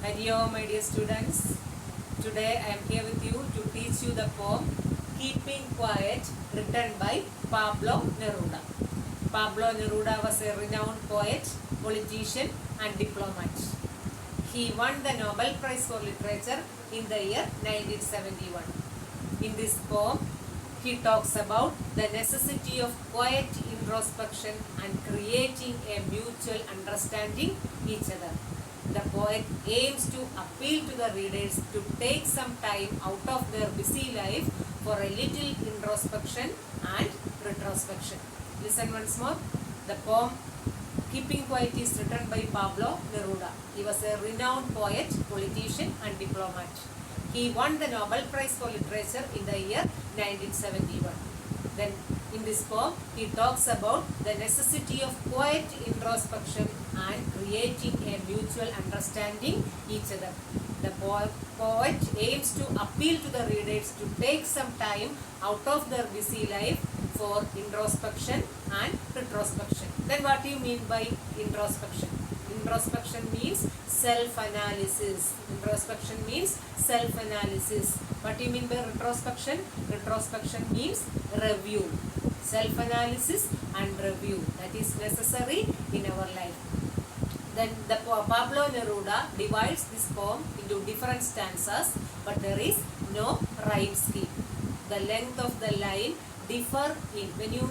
Hello my dear students, today I am here with you to teach you the poem Keeping Quiet written by Pablo Neruda. Pablo Neruda was a renowned poet, politician and diplomat. He won the Nobel Prize for Literature in the year 1971. In this poem, he talks about the necessity of quiet introspection and creating a mutual understanding each other. The poet aims to appeal to the readers to take some time out of their busy life for a little introspection and retrospection. Listen once more. The poem Keeping Quiet is written by Pablo Neruda. He was a renowned poet, politician and diplomat. He won the Nobel Prize for Literature in the year 1971. Then in this poem, he talks about the necessity of quiet introspection and creating a mutual understanding each other. The poet aims to appeal to the readers to take some time out of their busy life for introspection and retrospection. Then what do you mean by introspection? Introspection means self-analysis. Introspection means self-analysis. What do you mean by retrospection? Retrospection means review. Self-analysis and review. That is necessary in our life. Then the Pablo Neruda divides this poem into different stanzas, but there is no rhyme scheme. The length of the line differ in, when you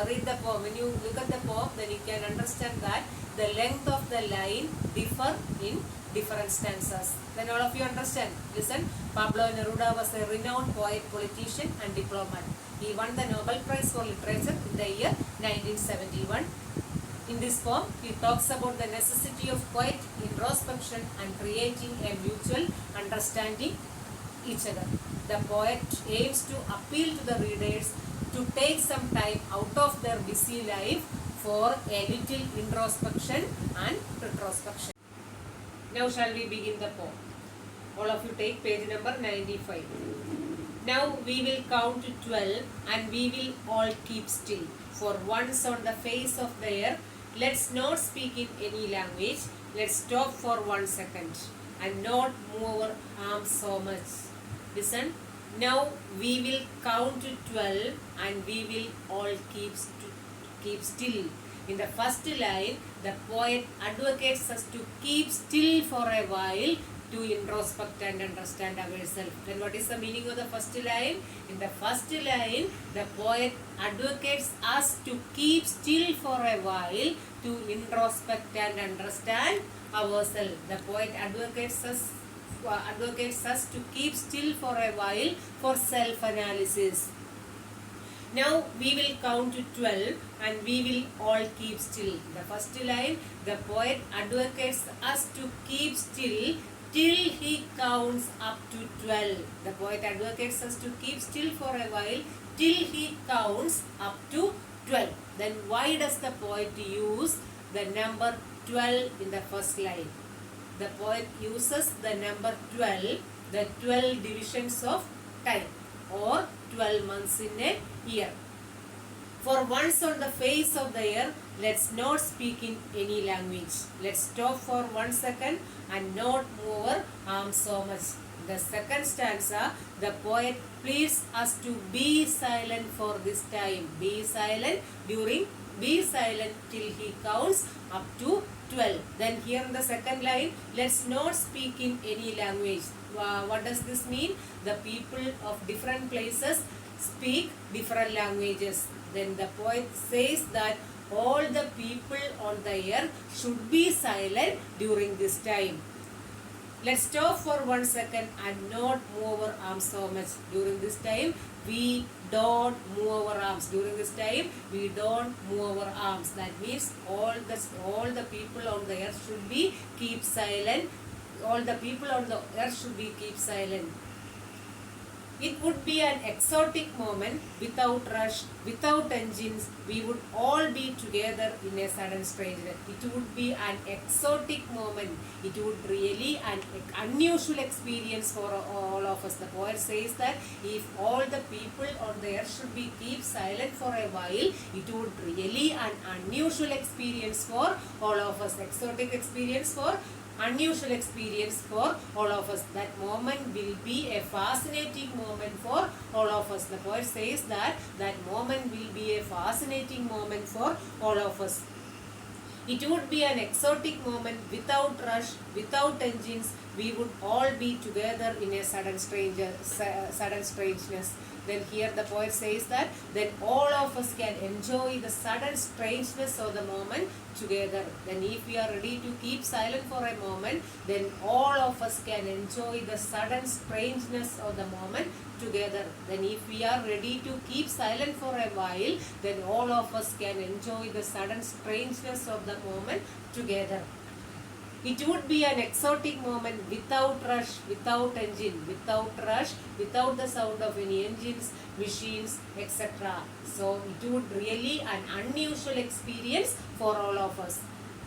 read the poem, when you look at the poem, then you can understand that the length of the line differ in different stanzas. Then all of you understand. Listen, Pablo Neruda was a renowned poet, politician and diplomat. He won the Nobel Prize for Literature in the year 1971. In this poem, he talks about the necessity of quiet introspection and creating a mutual understanding each other. The poet aims to appeal to the readers to take some time out of their busy life for a little introspection and retrospection. Now shall we begin the poem? All of you take page number 95. Now we will count to 12 and we will all keep still. For once on the face of the earth, let's not speak in any language. Let's stop for 1 second and not move our arms so much. Listen. Now we will count to 12 and we will all keep still. In the first line, the poet advocates us to keep still for a while to introspect and understand ourselves. Then what is the meaning of the first line? In the first line, the poet advocates us to keep still for a while to introspect and understand ourselves. The poet advocates us to keep still for a while for self-analysis. Now we will count to 12 and we will all keep still. The first line, the poet advocates us to keep still till he counts up to 12. The poet advocates us to keep still for a while till he counts up to 12. Then why does the poet use the number 12 in the first line? The poet uses the number 12, the 12 divisions of time or 12 months in a year. For once on the face of the earth, let's not speak in any language. Let's stop for 1 second and not move our arms so much. The second stanza, the poet pleads us to be silent for this time. Be silent till he counts up to 12. Then here in the second line, let's not speak in any language. What does this mean? The people of different places speak different languages. Then the poet says that all the people on the earth should be silent during this time. Let's stop for 1 second and not move our arms so much. During this time, we don't move our arms. During this time, we don't move our arms. That means all the people on the earth should be keep silent. All the people on the earth should be keep silent. It would be an exotic moment without rush, without engines. We would all be together in a sudden strangeness. It would be an exotic moment. It would really an unusual experience for all of us. The poet says that if all the people on the earth should be keep silent for a while, it would really an unusual experience for all of us. Exotic experience for unusual experience for all of us. That moment will be a fascinating moment for all of us. The poet says that that moment will be a fascinating moment for all of us. It would be an exotic moment without rush, without engines. We would all be together in a sudden strangeness. Then here the poet says that then all of us can enjoy the sudden strangeness of the moment together. Then if we are ready to keep silent for a moment, then all of us can enjoy the sudden strangeness of the moment together. Then if we are ready to keep silent for a while, then all of us can enjoy the sudden strangeness of the moment together. It would be an exotic moment without rush, without engine, without rush, without the sound of any engines, machines, etc. So it would really an unusual experience for all of us.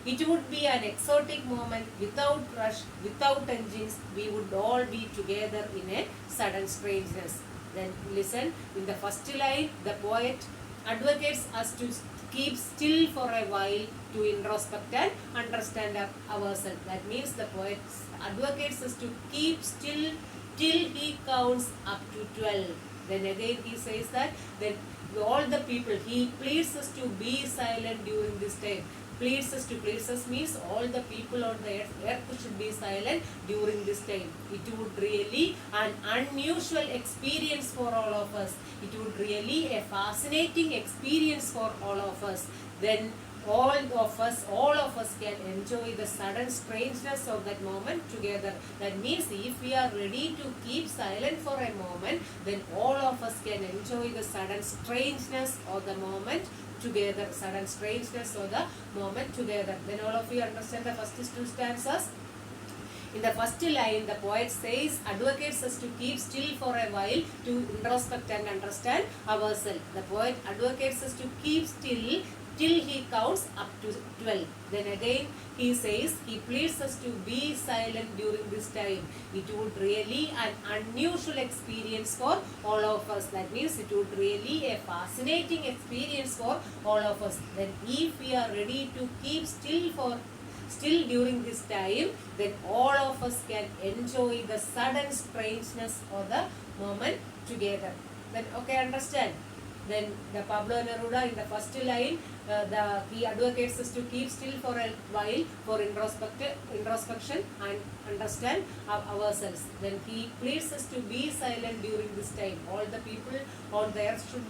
It would be an exotic moment without rush, without engines. We would all be together in a sudden strangeness. Then listen, in the first line, the poet advocates us to keep still for a while to introspect and understand ourselves. That means the poet advocates us to keep still till he counts up to 12. Then again he says that then all the people, he pleads us to be silent during this time. Pleads us means all the people on the earth should be silent during this time. It would really an unusual experience for all of us. It would really a fascinating experience for all of us. Then all of us can enjoy the sudden strangeness of that moment together. That means if we are ready to keep silent for a moment, then all of us can enjoy the sudden strangeness of the moment together. Sudden strangeness of the moment together. Then all of you understand the first two stanzas. In the first line, the poet says, advocates us to keep still for a while to introspect and understand ourselves. The poet advocates us to keep still till he counts up to 12. Then again he says, he pleads us to be silent during this time. It would really an unusual experience for all of us. That means it would really a fascinating experience for all of us. Then if we are ready to keep still during this time, then all of us can enjoy the sudden strangeness of the moment together. Then okay, understand? Then the Pablo Neruda in the first line, he advocates us to keep still for a while for introspection and understand ourselves. Then he pleads us to be silent during this time. All the people on the earth should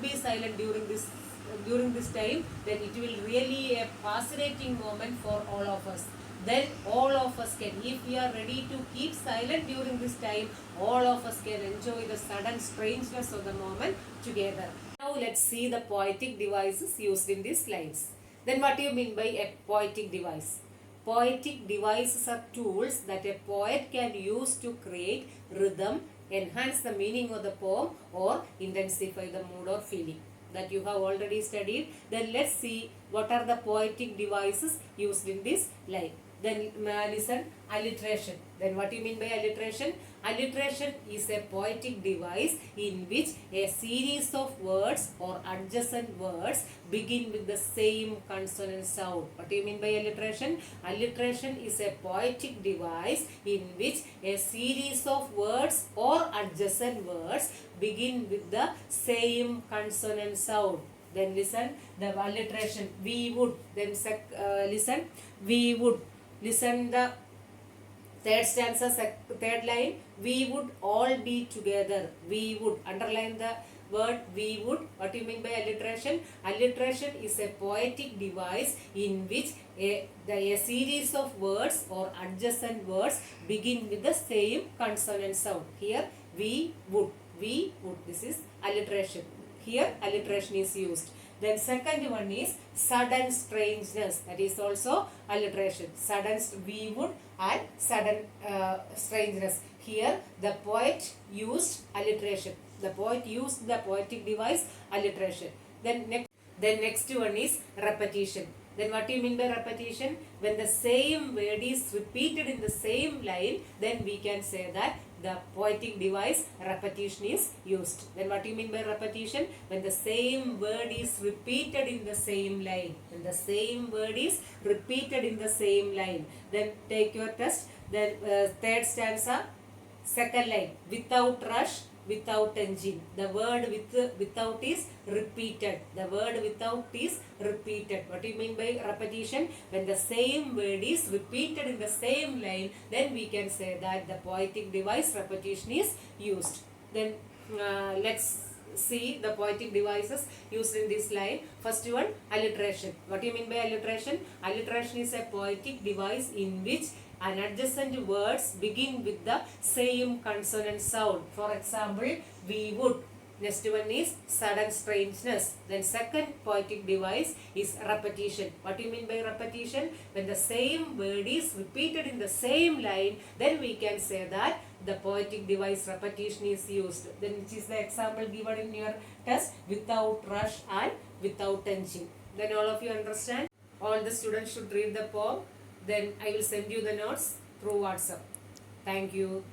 be silent during this time. Then it will really a fascinating moment for all of us. Then all of us can, if we are ready to keep silent during this time, all of us can enjoy the sudden strangeness of the moment together. Now let's see the poetic devices used in these lines. Then what do you mean by a poetic device? Poetic devices are tools that a poet can use to create rhythm, enhance the meaning of the poem, or intensify the mood or feeling. That you have already studied. Then let's see what are the poetic devices used in this line. Then listen, alliteration. Then what do you mean by alliteration? Alliteration is a poetic device in which a series of words or adjacent words begin with the same consonant sound. What do you mean by alliteration? Alliteration is a poetic device in which a series of words or adjacent words begin with the same consonant sound. Then listen, the alliteration, we would. Then listen, we would. Listen the third stanza, third line, we would all be together. We would. Underline the word we would. What do you mean by alliteration? Alliteration is a poetic device in which a series of words or adjacent words begin with the same consonant sound. Here we would. We would. This is alliteration. Here alliteration is used. Then second one is sudden strangeness. That is also alliteration. Sudden, we would, and sudden strangeness. Here the poet used alliteration. The poet used the poetic device alliteration. Then next one is repetition. Then what do you mean by repetition? When the same word is repeated in the same line, then we can say that the poetic device repetition is used. Then what do you mean by repetition? When the same word is repeated in the same line. When the same word is repeated in the same line. Then take your test. Then third stanza, second line. Without rush, without engine. The word without is repeated. The word without is repeated. What do you mean by repetition? When the same word is repeated in the same line, then we can say that the poetic device repetition is used. Then let's see the poetic devices used in this line. First one, alliteration. What do you mean by alliteration? Alliteration is a poetic device in which adjacent words begin with the same consonant sound. For example, we would. Next one is sudden strangeness. Then second poetic device is repetition. What do you mean by repetition? When the same word is repeated in the same line, then we can say that the poetic device repetition is used. Then which is the example given in your test? Without rush and without engine. Then all of you understand? All the students should read the poem. Then I will send you the notes through WhatsApp. Thank you.